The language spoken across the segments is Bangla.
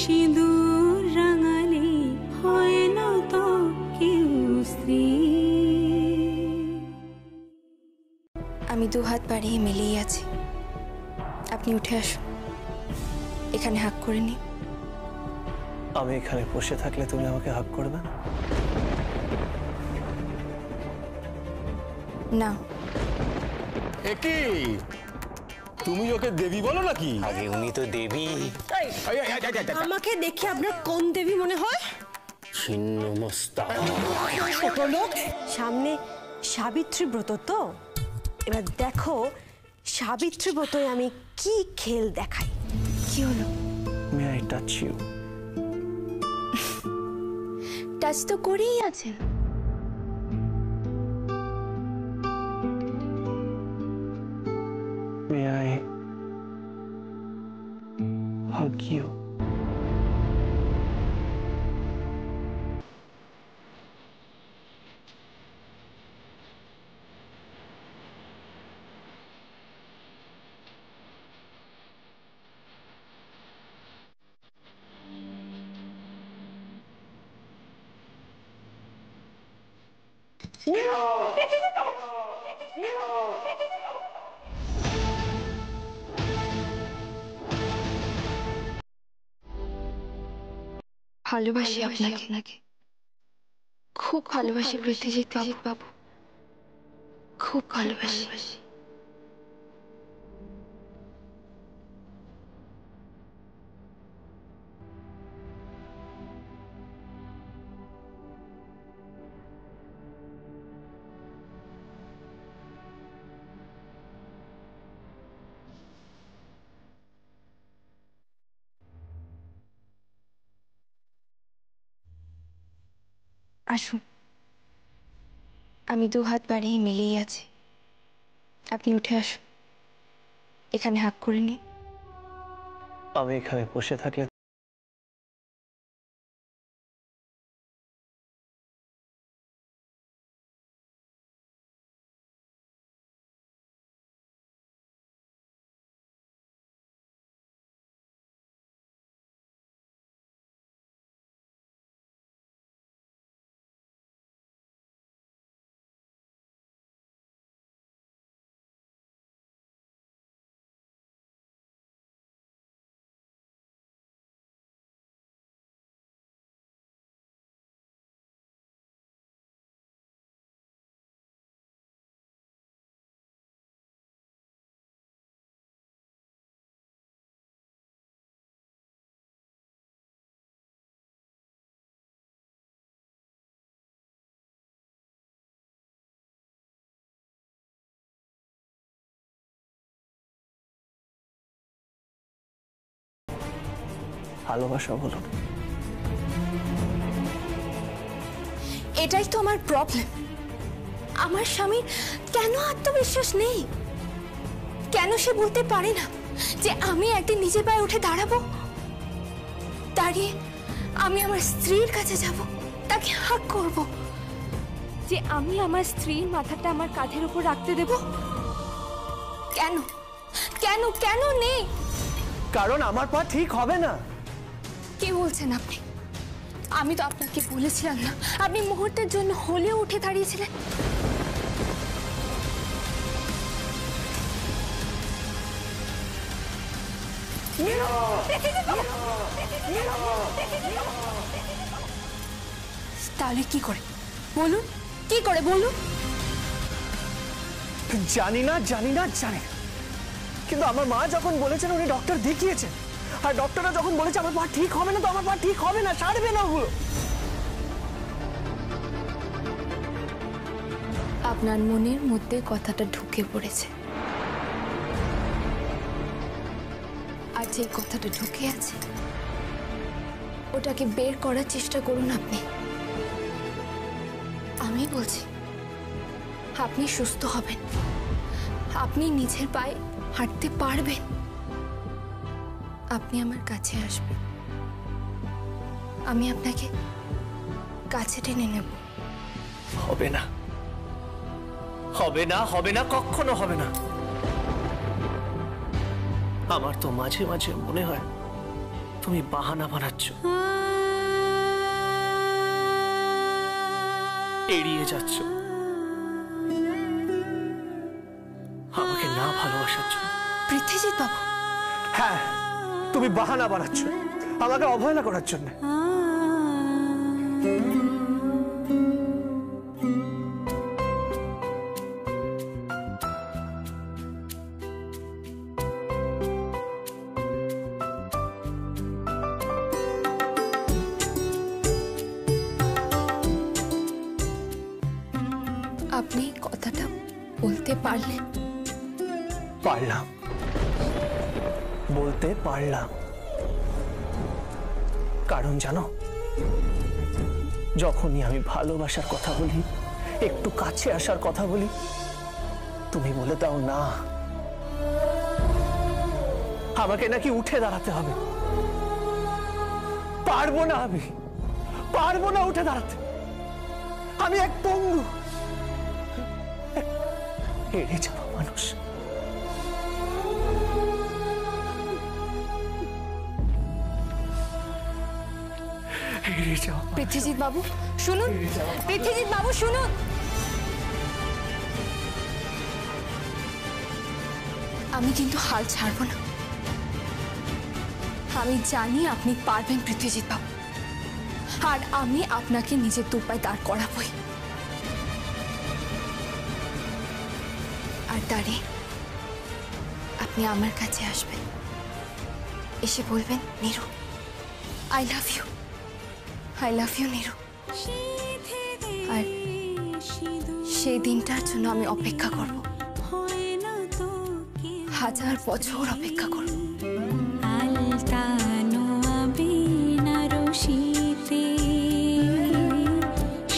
সিঁদুর রাঙালে হয় না তো কেউ স্ত্রী। আমি দুহাত বাড়িয়ে মিলিয়ে আছি, আপনি উঠে আসুন, এখানে হাক করে নি। আমি এখানে বসে থাকলে তুমি আমাকে হাক করবে না? না। একই তুমি ওকে দেবী বলো নাকি? আগে উনি তো দেবী। আমাকে দেখে আপনার কোন দেবী মনে হয়? ছিন্নমস্তা। ছোট লোক, সামনে সাবিত্রী ব্রত তো, এবার দেখো সাবিত্রী ব্রতয় আমি কি খেল দেখাই। কি হলো? May I touch you? Touch তো করেই আছেন। May I hug you? ভালোবাসি আপনাকে, খুব ভালোবাসি প্রতিজিৎ বাবু, খুব ভালোবাসি। আসুন, আমি দুহাত বাড়িয়ে মিলিয়ে আছি, আপনি উঠে আসুন, এখানে হাক করে নি। আমি এখানে বসে থাকলে ভালোবাসা বলো। এটাই তো আমার প্রবলেম। আমার স্বামীর কেন আত্মবিশ্বাস নেই? কেন সে বলতে পারে না যে আমি একদিন নিজের পায়ে উঠে দাঁড়াবো? দাঁড়িয়ে আমি আমার স্ত্রীর কাছে যাব, তাকে হাক করব, যে আমি আমার স্ত্রীর মাথাটা আমার কাঁধের উপর রাখতে দেব। কেন কেন কেন নেই? কারণ আমার পা ঠিক হবে না। কে বলছেন আপনি? আমি তো আপনাকে বলেছিলাম না, আপনি মুহূর্তের জন্য হলেও উঠে দাঁড়িয়েছিলেন। তাহলে কি করে বলুন, কি করে বলুন? জানি না জানি না জানি না, কিন্তু আমার মা যখন বলেছেন উনি ডক্টর দেখিয়েছেন, আর ডক্টররা যখন বলেছে আমার পা ঠিক হবে না, তো আমার পা ঠিক হবে না, সারবে না ওগুলো। আপনার মনের মধ্যে কথাটা ঢুকে পড়েছে, আর যে কথাটা ঢুকে আছে ওটাকে বের করার চেষ্টা করুন আপনি। আমি বলছি আপনি সুস্থ হবেন, আপনি নিজের পায়ে হাঁটতে পারবেন, আপনি আমার কাছে আসবেন, আমি আপনাকে কাছে টেনে নেব। হবে না, হবে না, হবে না, কখনো হবে না। আমার তো মাঝে মাঝে মনে হয় তুমি বাহানা বানাচ্ছ, এড়িয়ে যাচ্ছ আমাকে না ভালোবাসার জন্য। পৃথ্বীজিৎ বাবু, হ্যাঁ, তুমি বাহানা বানাচ্ছ আমাকে অবহেলা করার জন্য। আপনি কথাটা বলতে পারলেন? পারলাম, বলতে পারলাম। কারণ জানো, যখনই আমি ভালোবাসার কথা বলি, একটু কাছে আসার কথা বলি, তুমি বলে দাও না, আমাকে নাকি উঠে দাঁড়াতে হবে। পারবো না, আমি পারবো না উঠে দাঁড়াতে। আমি এক পঙ্গু, এড়ে যাওয়া মানুষ। পৃথ্বীজিৎ বাবু শুনুন, পৃথ্বীজিৎ বাবু শুনুন। আমি কিন্তু হাল ছাড়বো না। আমি জানি আপনি পারবেন পৃথ্বীজিৎ বাবু, আর আমি আপনাকে নিজের দুপায়ে দাঁড় করাবই। আর দাঁড়িয়ে আপনি আমার কাছে আসবেন, এসে বলবেন, Niru, I love you, I love you Niru. আর সেই দিনটার জন্য আমি অপেক্ষা করব, 1000 বছর অপেক্ষা করব।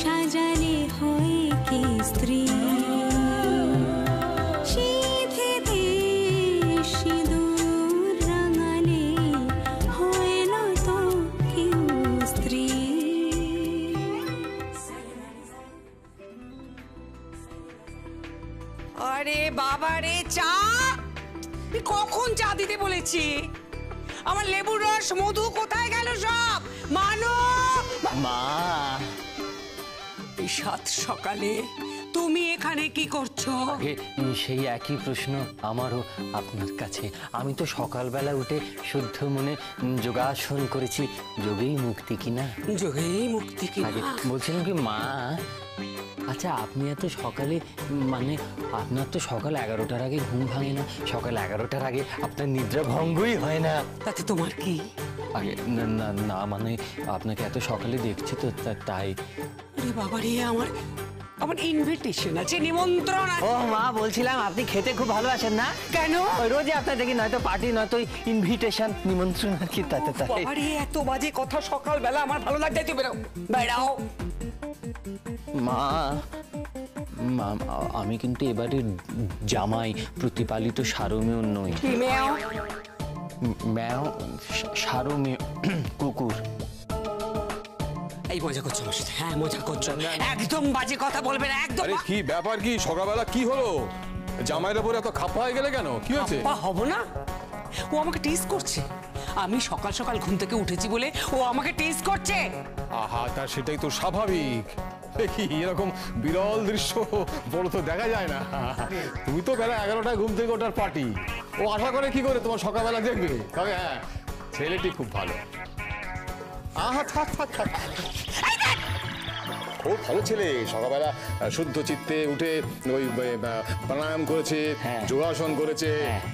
সাজালে হয় কি স্ত্রী, সিঁদুর রাঙালে হয় না তো কেউ স্ত্রী। আরে বাবা রে, চা! কখন চা দিতে বলেছি? আমার লেবুর রস, মধু কোথায় গেল সব? মানো মা, এই সাত সকালে তুমি এখানে কি করছো? সেই একই প্রশ্ন আমারও আপনার কাছে। আমি তো সকালবেলা উঠে শুদ্ধ মনে যোগাসন করেছি। যোগেই মুক্তি কিনা? যোগেই মুক্তি কি? বলছিলাম কি মা, আচ্ছা আপনি এত সকালে, মানে আপনার তো সকাল 11টার আগে ঘুম ভাঙে না? সকাল 11টার আগে আপনার নিদ্রা ভঙ্গই হয় না? তাতে তোমার কি? আগে না না না, মানে আপনাকে এত সকালে দেখছি তো তাই। আরে বাবা রে, আমার ইনভিটেশন আছে, নিমন্ত্রণ আছে। ও মা, বলছিলাম আপনি খেতে খুব ভালোবাসেন না? কেন? রোজই আপনার দেখি নয়তো পার্টি নয়তো ইনভিটেশন, নিমন্ত্রণ আর কি, তাতে তাই। বাবা রে, এত বাজে কথা সকালবেলা, আমার ভালো লাগছে। তুই বেরাও, বেরাও। মা, আমি কিন্তু এবারে জামাই, প্রতিপালিত সারমেয় নই। মেও ম্যাও, সারমেয় কুকুর। এই মজা করছো আমার সাথে? হ্যাঁ, মজা করছো। একদম বাজে কথা বলবে না, একদম। আরে কি ব্যাপার, কি সকালবেলা কি হলো? জামাইয়ের উপরে এত খাপ্পা হয়ে গেলে কেন? কি হয়েছে? আপা হব না? ও আমাকে টিজ করছে। আমি সকাল সকাল ঘুম থেকে উঠেছি বলে ও আমাকে টিজ করছে। আহা, তা সেটাই তো স্বাভাবিক। কি এরকম বিরল দৃশ্য বড় তো দেখা যায় না। তুমি তো বেলা 11টায় ঘুম থেকে ওঠার পার্টি, ও আশা করে কি করে তোমার সকালবেলা দেখবে? তবে হ্যাঁ, ছেলেটি খুব ভালো। আহা, থাক থাক থাক, খুব ভালো ছেলে। সকালবেলা শুদ্ধ চিত্তে উঠে ওই প্রাণায়াম করেছে, যোগাসন করেছে।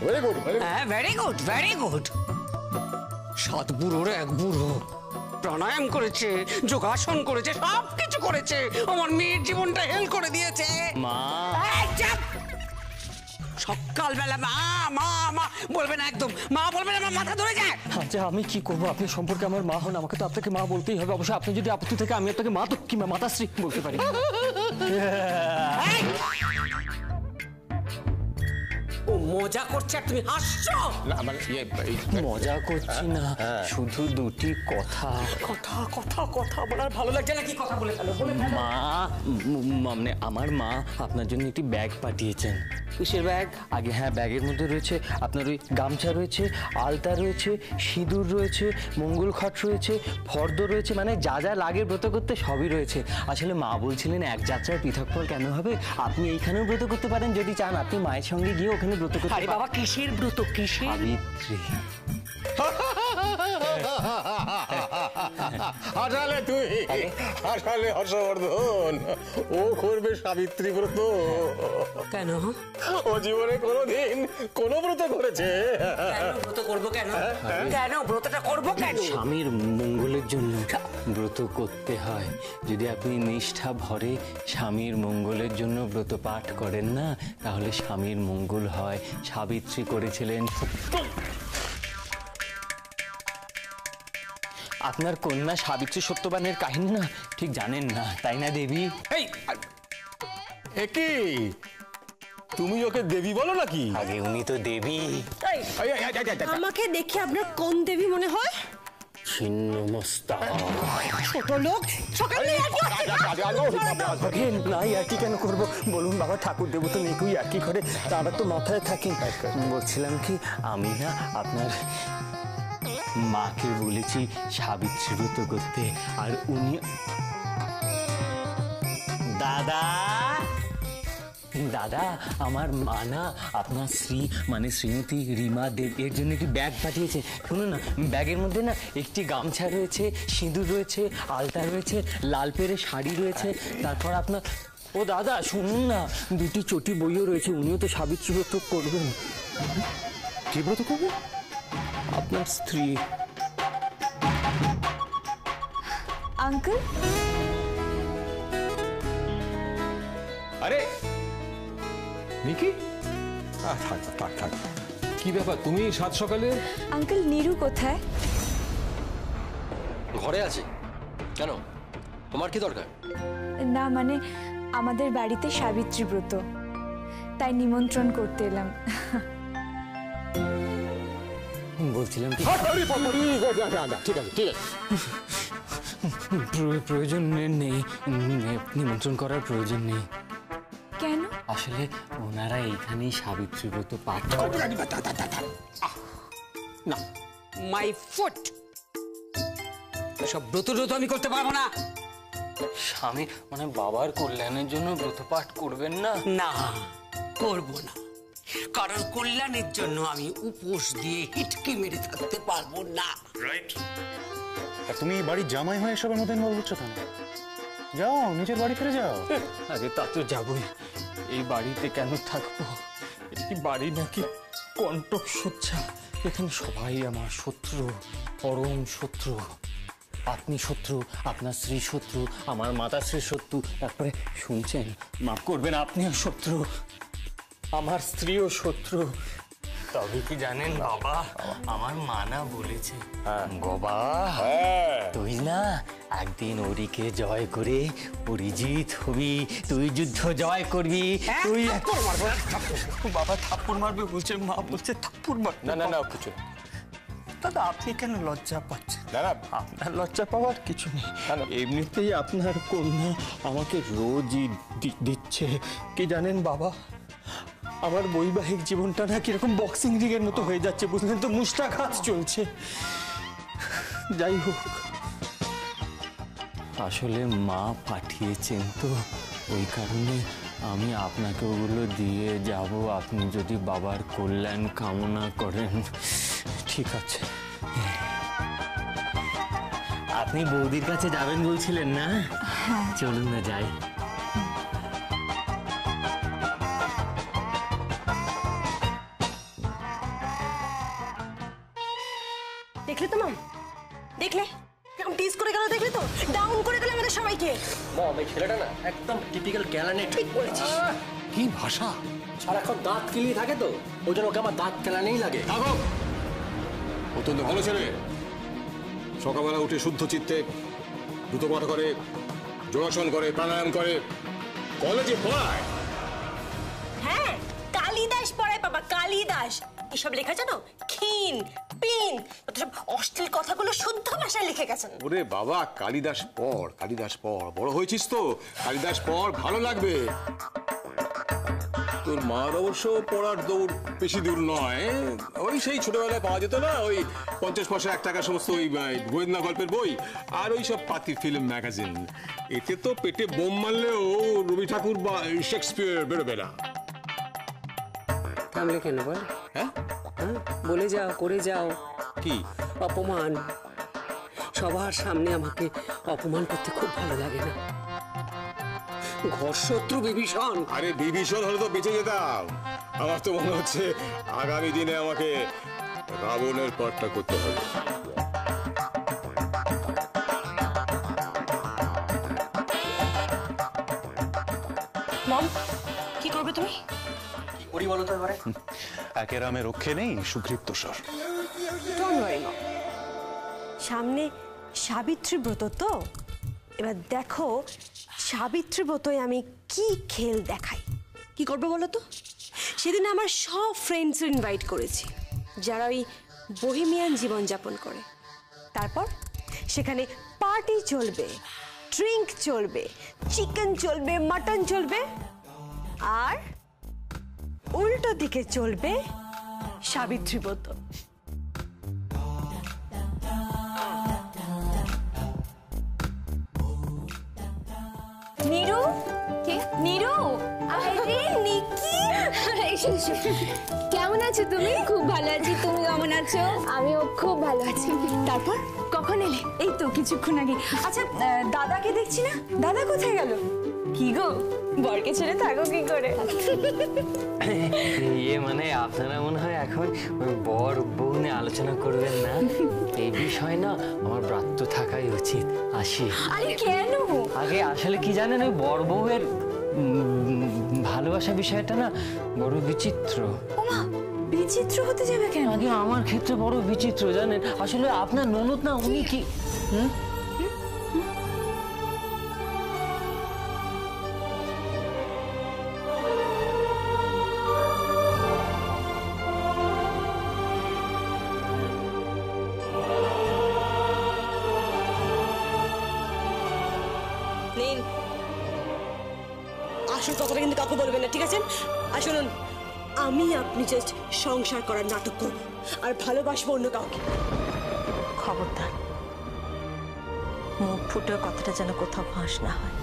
ভেরি গুড, হ্যাঁ, ভেরি গুড, ভেরি গুড। 7 বুড়োর এক বুড়ো প্রাণায়াম করেছে, যোগাসন করেছে, সব কিছু করেছে। আমার মেয়ের জীবনটা হেল করে দিয়েছে। মা, সকালবেলা মা মা মা বলবে না, একদম মা বলবে না, আমার মাথা ধরে যায়। আচ্ছা আমি কি করবো? আপনি সম্পর্কে আমার মা হন, আমাকে তো আপনাকে মা বলতেই হবে। অবশ্যই আপনি যদি আপত্তি থেকে আমি আপনাকে মা তো কিংবা মাতাশ্রী বলতে পারি। ও মজা করছে আর তুমি হাসছো। না মানে মজা করছি না, শুধু দুটি কথা। কথা কথা কথা বলার ভালো লাগছে নাকি? কথা বলে ফেলো, বলে ফেলো। মা মানে আমার মা আপনার জন্য একটি ব্যাগ পাঠিয়েছেন। কিসের ব্যাগ? আগে হ্যাঁ, ব্যাগের মধ্যে রয়েছে আপনার ওই গামছা রয়েছে, আলতা রয়েছে, সিঁদুর রয়েছে, মঙ্গল খট রয়েছে, ফর্দ রয়েছে, মানে যা যা লাগে ব্রত করতে সবই রয়েছে। আসলে মা বলছিলেন এক যাত্রায় পৃথক ফল কেন হবে, আপনি এইখানেও ব্রত করতে পারেন যদি চান। আপনি মায়ের সঙ্গে গিয়ে ওখানে ব্রত করতে আরে বাবা, কিসের ব্রত? কিসের? সাবিত্রী। হাসালে তুই, হাসালে হর্ষবর্ধন। ও করবে সাবিত্রী ব্রত। কেন? ও জীবনে কোনোদিন কোন ব্রত করেছে? কেন ব্রত করবো? কেন কেন ব্রতটা করবো? কেন? স্বামীর মঙ্গলের জন্য ব্রত করতে হয়। যদি আপনি নিষ্ঠা ভরে স্বামীর মঙ্গলের জন্য ব্রত পাঠ করেন না, তাহলে স্বামীর মঙ্গল হয়। সাবিত্রী করেছিলেন। আপনার কন্যা সাবিত্রী সত্যবানের কাহিনী না ঠিক জানেন না, তাই না দেবী? এই একি তুমি ওকে দেবী বলো নাকি? আগে উনি তো দেবী। আমাকে দেখে আপনার কোন দেবী মনে হয়? ছিন্নমস্তা। ছোট লোক, সকালে আর কি কেন করবো বলুন বাবা? ঠাকুর দেবতা নিকুই আর কি করে, তারা তো মাথায় থাকেন। বলছিলাম কি, আমি না আপনার মাকে বলেছি সাবিত্রী ব্রত করতে, আর উনি দাদা দাদা আমার মা না আপনার শ্রী মানে শ্রীমতী রীমা দেব এর জন্য একটি ব্যাগ পাঠিয়েছে। শুনুন না, ব্যাগের মধ্যে না একটি গামছা রয়েছে, সিঁদুর রয়েছে, আলতা রয়েছে, লাল পেরে শাড়ি রয়েছে, তারপর আপনার ও দাদা শুনুন না, দুটি চটি বইও রয়েছে। উনিও তো সাবিত্রী ব্রত করবেন। কি ব্রত করবে? আপনার স্ত্রী। আঙ্কেল, আরে নিকি, থাক। কি ব্যাপার তুমি সাত সকালে? আঙ্কেল নীরু কোথায়? ঘরে আছে। কেন, তোমার কি দরকার? না মানে আমাদের বাড়িতে সাবিত্রী ব্রত, তাই নিমন্ত্রণ করতে এলাম। বলছিলাম কি, ঠিক আছে প্রয়োজন নেই, নিমন্ত্রণ করার প্রয়োজন নেই। কেন? আসলে ওনারা এইখানেই সাবিত্রী ব্রত পাঠ করেন। না, মাই ফুট। এসব ব্রত ট্রত আমি করতে পারবো না। স্বামী মানে বাবার কল্যাণের জন্য ব্রত পাঠ করবেন না? না, করবো না, কারণ কল্যাণের জন্য আমি উপোস দিয়ে হিটকি মেরে থাকতে পারবো না। রাইট। আর তুমি বাড়ির জামাই হয়ে এসবের মধ্যে ইনভলভ হচ্ছ কেন? যাও, নিজের বাড়ি ফিরে যাও। আরে তা তো যাবই, এই বাড়িতে কেন থাকবো? এই বাড়ি নাকি কণ্টক সজ্জা, এখানে সবাই আমার শত্রু, পরম শত্রু। আপনি শত্রু, আপনার স্ত্রী শত্রু, আমার মাতাশ্রী শত্রু, তারপরে শুনছেন, মাফ করবেন, আপনিও শত্রু, আমার স্ত্রীও শত্রু। তবে কি জানেন বাবা, আমার মানা বলেছে, গবা তুই না একদিন ওরিকে জয় করে পরিজিত হবি, তুই যুদ্ধ জয় করবি, তুই বাবা থাপ্পড় মারবে বলছে, মা বলছে থাপ্পড় মার। না কিছু না। দাদা আপনি কেন লজ্জা পাচ্ছেন? না আপনার লজ্জা পাওয়ার কিছু নেই, এমনিতেই আপনার কন্যা আমাকে রোজই দিচ্ছে। কি জানেন বাবা, আমার বৈবাহিক জীবনটা না কিরকম বক্সিং রিংয়ের মতো হয়ে যাচ্ছে, বুঝলেন তো, মুষ্টাঘাত চলছে। যাই হোক, আসলে মা পাঠিয়েছেন তো, ওই কারণে আমি আপনাকে ওগুলো দিয়ে যাব। আপনি যদি বাবার কল্যাণ কামনা করেন। ঠিক আছে, আপনি বৌদির কাছে যাবেন বলছিলেন না? চলুন না যাই। দেখলে তো মাম, দেখলে কেমন টিজ করে গেল, দেখলে তো ডাউন করে গেল আমাদের সবাইকে। মম, এই ছেলেটা না একদম টিপিক্যাল গ্যালানে। ঠিক বলেছিস। কি ভাষা! সারাক্ষণ দাঁত কিলিয়ে থাকে তো, ওই জন্য ওকে আমার দাঁত কেলানেই লাগে। থাকো, অত্যন্ত ভালো ছেলে। সকালবেলা উঠে শুদ্ধ চিত্তে দ্রুত পাঠ করে, যোগাসন করে, প্রাণায়াম করে, কলেজে পড়ায়। হ্যাঁ, কালিদাস পড়ায় বাবা, বাবা কালিদাস এসব লেখা জানো? খিন পিন সব অশ্লীল কথাগুলো শুদ্ধ ভাষায় লিখে গেছেন। ওরে বাবা, কালিদাস পড়, কালিদাস পড়, বড় হয়েছিস তো, কালিদাস পড়, ভালো লাগবে। তোর মার অবশ্য পড়ার দৌড় বেশি দূর নয়, ওই সেই ছোটবেলায় পাওয়া যেত না ওই 50 পয়সা 1 টাকা সমস্ত ওই গোয়েন্দা গল্পের বই আর ওই সব পাতি ফিল্ম ম্যাগাজিন। এতে তো পেটে বোম মারলেও রবি ঠাকুর বা শেক্সপিয়ার বেরোবে না। থামলে কেন বল? হ্যাঁ, বলে যাও, করে যাও। কি অপমান, সবার সামনে আমাকে অপমান করতে খুব ভালো লাগে না। ঘর শত্রু বিভীষণ। আরে বিভীষণ হলে তো বেঁচে যেতাম। আমার তো মনে হচ্ছে আগামী দিনে আমাকে রাবণের পাঠটা করতে হবে। মম কি করবে তুমি? কি করি বলো তো এবারে? একে রামে রক্ষে নেই, সুগ্রীব দোসর। ডোন্ট ওয়ারি মম, সামনে সাবিত্রী ব্রত তো, এবার দেখো সাবিত্রী ব্রতই আমি কি খেল দেখাই। কি করবে বলো তো? সেদিন আমার সব ফ্রেন্ডস ইনভাইট করেছি যারা ওই বহিমিয়ান জীবনযাপন করে। তারপর সেখানে পার্টি চলবে, ড্রিঙ্ক চলবে, চিকেন চলবে, মাটন চলবে, আর উল্টো দিকে চলবে সাবিত্রী ব্রত। নীরু, কে? নীরু, আরে নিকি, কেমন আছো তুমি? খুব ভালো আছি, তুমি কেমন আছো? আমিও খুব ভালো আছি। তারপর কখন এলে? এই তো কিছুক্ষণ আগে। আচ্ছা, দাদাকে দেখছি না, দাদা কোথায় গেল? কি গো, বরকে ছেড়ে থাকো কি করে? ইয়ে মানে আপনারা মনে হয় এখন বর বউ নিয়ে আলোচনা করবেন না, এই বিষয় না আমার ব্রাত্য থাকাই উচিত। আসি। আরে কেন? আগে আসলে কি জানেন, ওই বর বউয়ের ভালোবাসা বিষয়টা না বড় বিচিত্র। ওমা, বিচিত্র হতে যাবে কেন? আগে আমার ক্ষেত্রে বড় বিচিত্র জানেন। আসলে আপনার ননদ না, উনি কি আসল কথাটা কিন্তু কাউকে বলবেন না, ঠিক আছে? আর শুনুন, আমি আপনি জাস্ট সংসার করার নাটক করব আর ভালোবাসবো অন্য কাউকে। খবরদার মুখ ফুটে কথাটা যেন কোথাও ফাঁস না হয়।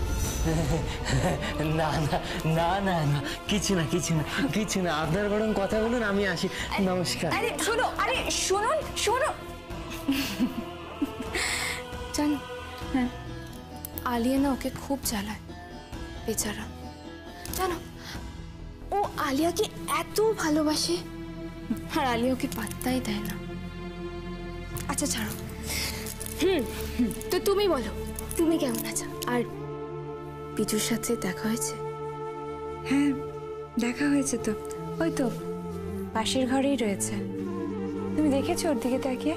না না না না না, কিছু না কিছু না কিছু না, আপনার বরং কথা বলুন, আমি আসি। নমস্কার। আরে শোনো, আরে শুনুন, শোনো। জান, হ্যাঁ, আলিয়া না ওকে খুব জ্বালায় বেচারা, জানো? ও আলিয়াকে এত ভালোবাসে আর আলিয়া ওকে পাত্তাই দেয় না। আচ্ছা ছাড়ো, তো তুমি বলো, তুমি কেমন আছো? আর পিজুর সাথে দেখা হয়েছে? হ্যাঁ, দেখা হয়েছে তো, ওই তো পাশের ঘরেই রয়েছে। তুমি দেখেছো ওর দিকে তাকিয়ে?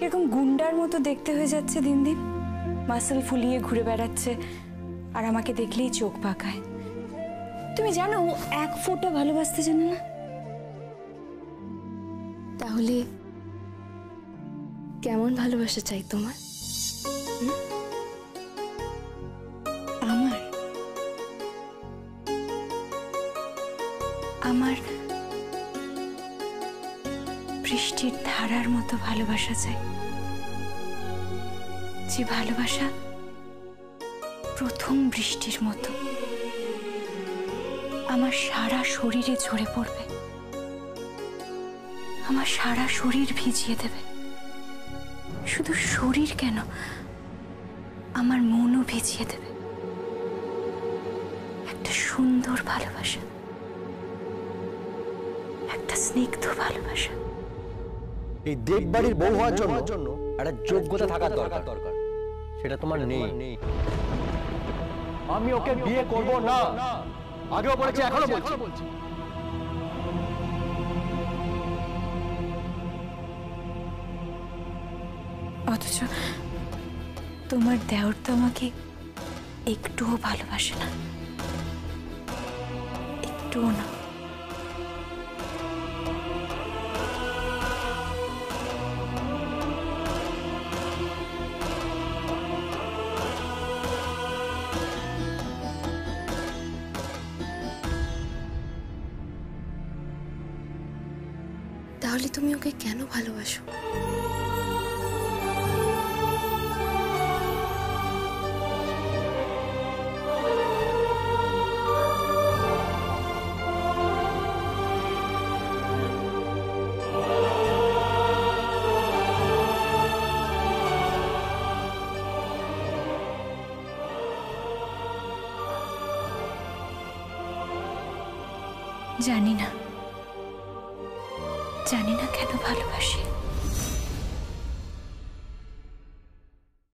এরকম গুন্ডার মতো দেখতে হয়ে যাচ্ছে দিন দিন, মাসল ফুলিয়ে ঘুরে বেড়াচ্ছে আর আমাকে দেখলেই চোখ পাকায়। তুমি জানো ও এক ফোঁটা ভালোবাসতে জানে না। তাহলে কেমন ভালোবাসা চাই তোমার? আমার আমার বৃষ্টির ধারার মতো ভালোবাসা চাই, যে ভালোবাসা প্রথম বৃষ্টির মতো আমার সারা শরীরে ঝরে পড়বে, আমার সারা শরীর ভিজিয়ে দেবে। শুধু শরীর কেন, আমার মনও ভিজিয়ে দেবে। একটা সুন্দর ভালোবাসা, একটা স্নিগ্ধ ভালোবাসা। এই দেববাড়ির বউ হওয়ার জন্য একটা যোগ্যতা থাকার দরকার, সেটা তোমার নেই। আমি ওকে বিয়ে করব না, আগেও বলেছি, এখনো বলছি। অথচ তোমার দেওর তো আমাকে একটুও ভালোবাসে না, একটুও না। তুমি ওকে কেন ভালোবাসো? জানি না কেন ভালোবাসি।